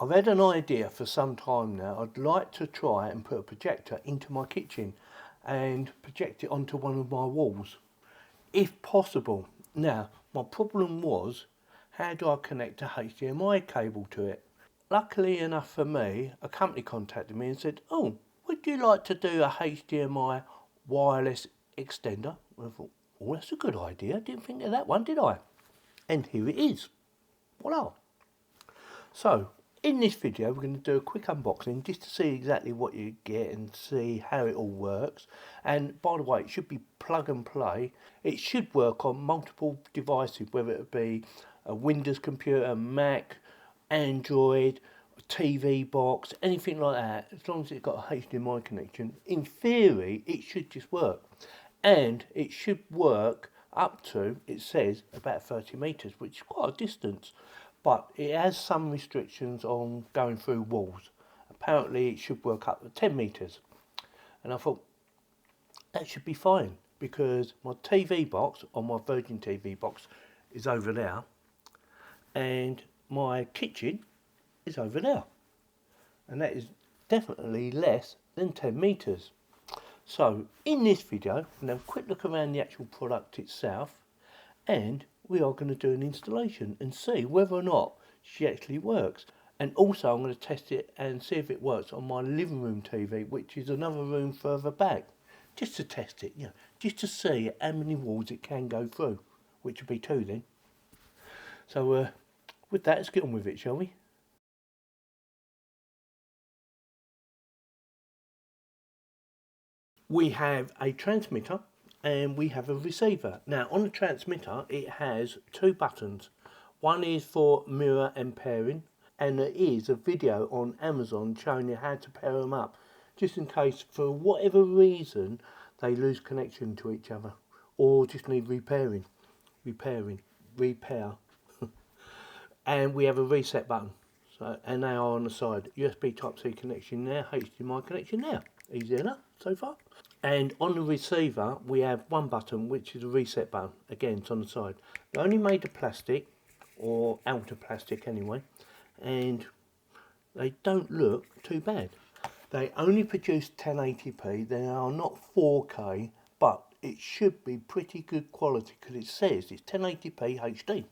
I've had an idea for some time now. I'd like to try and put a projector into my kitchen and project it onto one of my walls, if possible. Now, my problem was, how do I connect a HDMI cable to it? Luckily enough for me, a company contacted me and said, oh, would you like to do a HDMI wireless extender? I thought, oh, that's a good idea. I didn't think of that one, did I? And here it is. Voila. So, in this video, we're going to do a quick unboxing just to see exactly what you get and see how it all works. And by the way, it should be plug and play. It should work on multiple devices, whether it be a Windows computer, Mac, Android, TV box, anything like that. As long as it's got a HDMI connection, in theory, it should just work. And it should work up to, it says, about 30 meters, which is quite a distance. But it has some restrictions on going through walls. Apparently it should work up to 10 meters. And I thought, that should be fine, because my TV box, or my Virgin TV box, is over there. And my kitchen is over there. And that is definitely less than 10 meters. So in this video, I'm going to have a quick look around the actual product itself, and we are going to do an installation and see whether or not she actually works. And also I'm going to test it and see if it works on my living room TV, which is another room further back, just to test it, just to see how many walls it can go through, which would be 2 then. So with that, let's get on with it, shall we? We have a transmitter and we have a receiver. Now on the transmitter it has 2 buttons. One is for mirror and pairing, and there is a video on Amazon showing you how to pair them up, just in case for whatever reason they lose connection to each other or just need repair. And we have a reset button. So, and they are on the side. USB Type-C connection there, HDMI connection there. Easy enough so far. And on the receiver we have 1 button, which is a reset button. Again, it's on the side. They're only made of plastic, or out of plastic anyway, and they don't look too bad. They only produce 1080p. They are not 4K, but it should be pretty good quality because it says it's 1080p HD.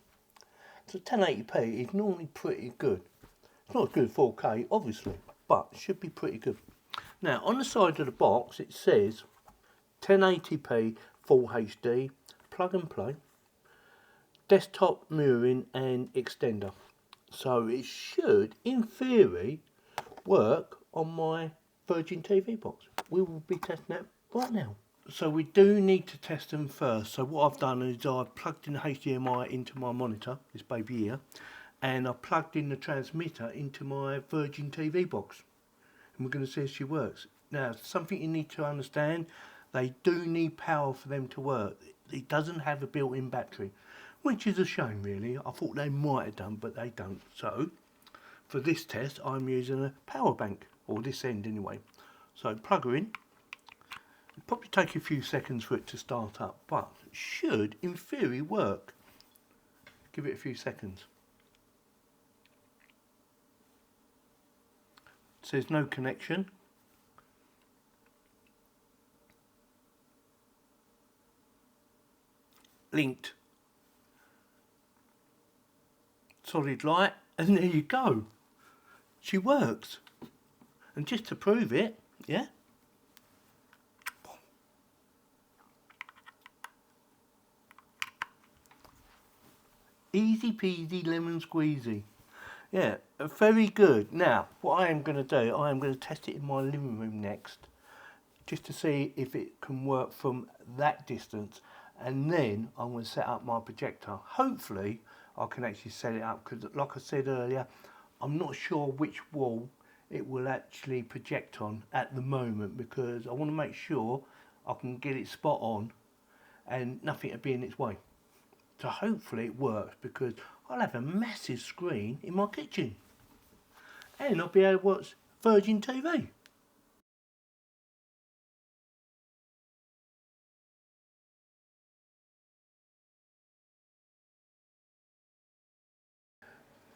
So 1080p is normally pretty good. It's not as good as 4K, obviously, but it should be pretty good. Now, on the side of the box, it says 1080p Full HD, plug and play, desktop mirroring and extender. So it should, in theory, work on my Virgin TV box. We will be testing that right now. So we do need to test them first. So what I've done is I've plugged in the HDMI into my monitor, this baby here, and I've plugged in the transmitter into my Virgin TV box. And we're going to see if she works. Now, something you need to understand, they do need power for them to work. It doesn't have a built-in battery, which is a shame really. I thought they might have done, but they don't. So, for this test, I'm using a power bank, or this end anyway. So, plug her in. It'll probably take a few seconds for it to start up, but it should, in theory, work. Give it a few seconds. It says no connection. Linked. Solid light, and there you go. She works. And just to prove it, yeah, easy peasy lemon squeezy. Yeah, very good. Now, what I am going to do, I am going to test it in my living room next, just to see if it can work from that distance, and then I'm going to set up my projector. Hopefully I can actually set it up, because like I said earlier, I'm not sure which wall it will actually project on at the moment, because I want to make sure I can get it spot on and nothing will be in its way. So hopefully it works, because I'll have a massive screen in my kitchen and I'll be able to watch Virgin TV.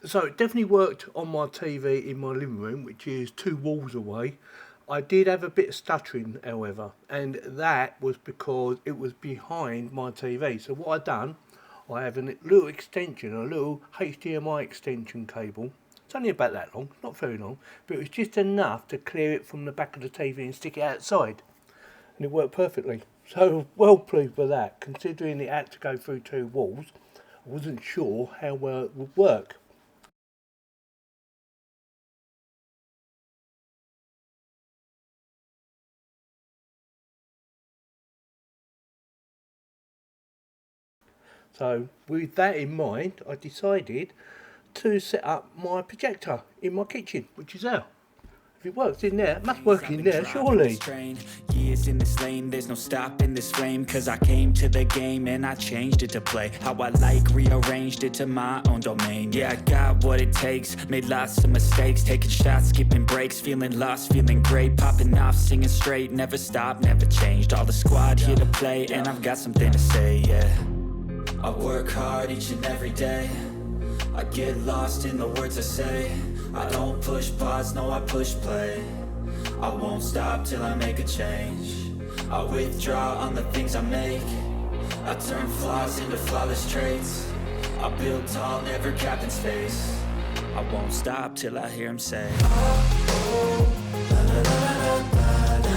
So it definitely worked on my TV in my living room, which is 2 walls away. I did have a bit of stuttering, however, and that was because it was behind my TV. So what I done, I have a little extension, a little HDMI extension cable. It's only about that long, not very long, but it was just enough to clear it from the back of the TV and stick it outside. And it worked perfectly. So well pleased with that, considering it had to go through 2 walls. I wasn't sure how well it would work. So with that in mind, I decided to set up my projector in my kitchen, which is out. If it works in there, it must work in there, surely. Years in this lane, there's no stopping this flame. Cause I came to the game and I changed it to play how I like, rearranged it to my own domain. Yeah, I got what it takes, made lots of mistakes, taking shots, skipping breaks, feeling lost, feeling great, popping off, singing straight, never stopped, never changed. All the squad here to play, and I've got something to say, yeah. I work hard each and every day, I get lost in the words I say. I don't push pause, no I push play. I won't stop till I make a change. I withdraw on the things I make. I turn flaws into flawless traits. I build tall, never capped in space. I won't stop till I hear him say, oh, oh, la, la, la, la, la, la.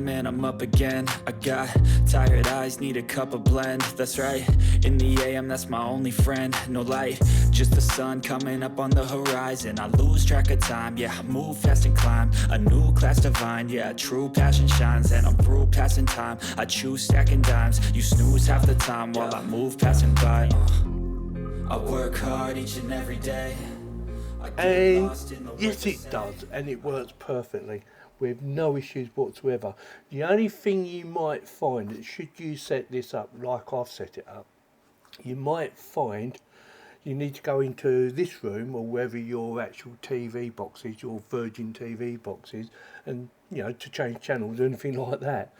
And I'm up again. I got tired eyes, need a cup of blend. That's right, in the AM, that's my only friend. No light, just the sun coming up on the horizon. I lose track of time, yeah, I move fast and climb a new class divine, yeah, true passion shines. And I'm through passing time, I choose stacking dimes. You snooze half the time while I move passing by. I work hard each and every day. And yes, it does, and it works perfectly with no issues whatsoever. The only thing you might find that should you set this up like I've set it up, you might find you need to go into this room or wherever your actual TV box is, your Virgin TV boxes, and to change channels or anything like that.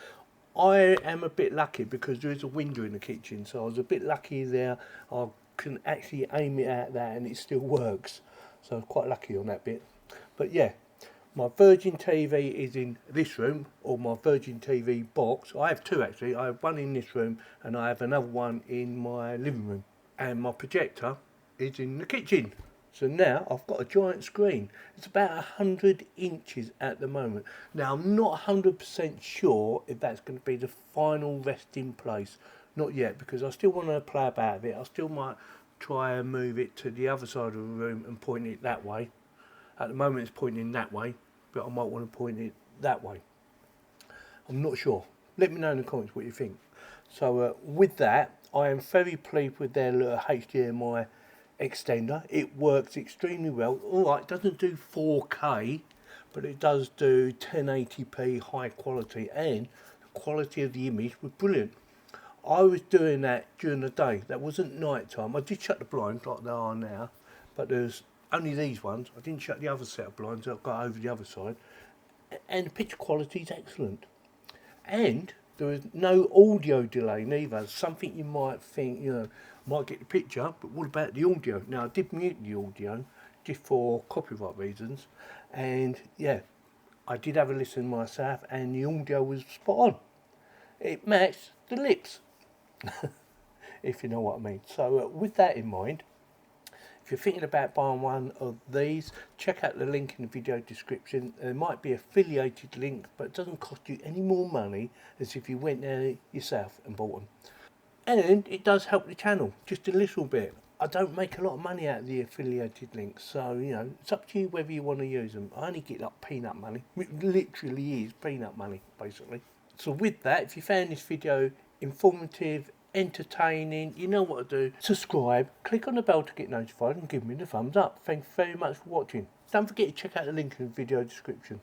I am a bit lucky because there is a window in the kitchen, so I was a bit lucky there. I can actually aim it at that and it still works. So I'm quite lucky on that bit. But yeah, my Virgin TV is in this room, or my Virgin TV box. I have 2 actually. I have one in this room and I have another one in my living room. And my projector is in the kitchen. So now I've got a giant screen. It's about 100 inches at the moment. Now I'm not 100% sure if that's going to be the final resting place. Not yet, because I still want to play about with it. I still might try and move it to the other side of the room and point it that way. At the moment it's pointing that way, but I might want to point it that way. I'm not sure. Let me know in the comments what you think. So with that, I am very pleased with their little HDMI extender. It works extremely well. Alright, it doesn't do 4K, but it does do 1080p high quality, and the quality of the image was brilliant. I was doing that during the day. That wasn't night time. I did shut the blinds like they are now, but there's only these ones. I didn't shut the other set of blinds. I've got over the other side, and the picture quality is excellent. And there is no audio delay neither. Something you might think, might get the picture, but what about the audio? Now I did mute the audio just for copyright reasons, and yeah, I did have a listen myself, and the audio was spot on. It matched the lips. If you know what I mean. So with that in mind, if you're thinking about buying one of these, check out the link in the video description. There might be affiliated link, but it doesn't cost you any more money as if you went there yourself and bought them. And it does help the channel just a little bit. I don't make a lot of money out of the affiliated links, so it's up to you whether you want to use them. I only get like peanut money. It literally is peanut money basically. So with that, if you found this video informative, entertaining, you know what to do. Subscribe, click on the bell to get notified, and give me the thumbs up. Thanks very much for watching. Don't forget to check out the link in the video description.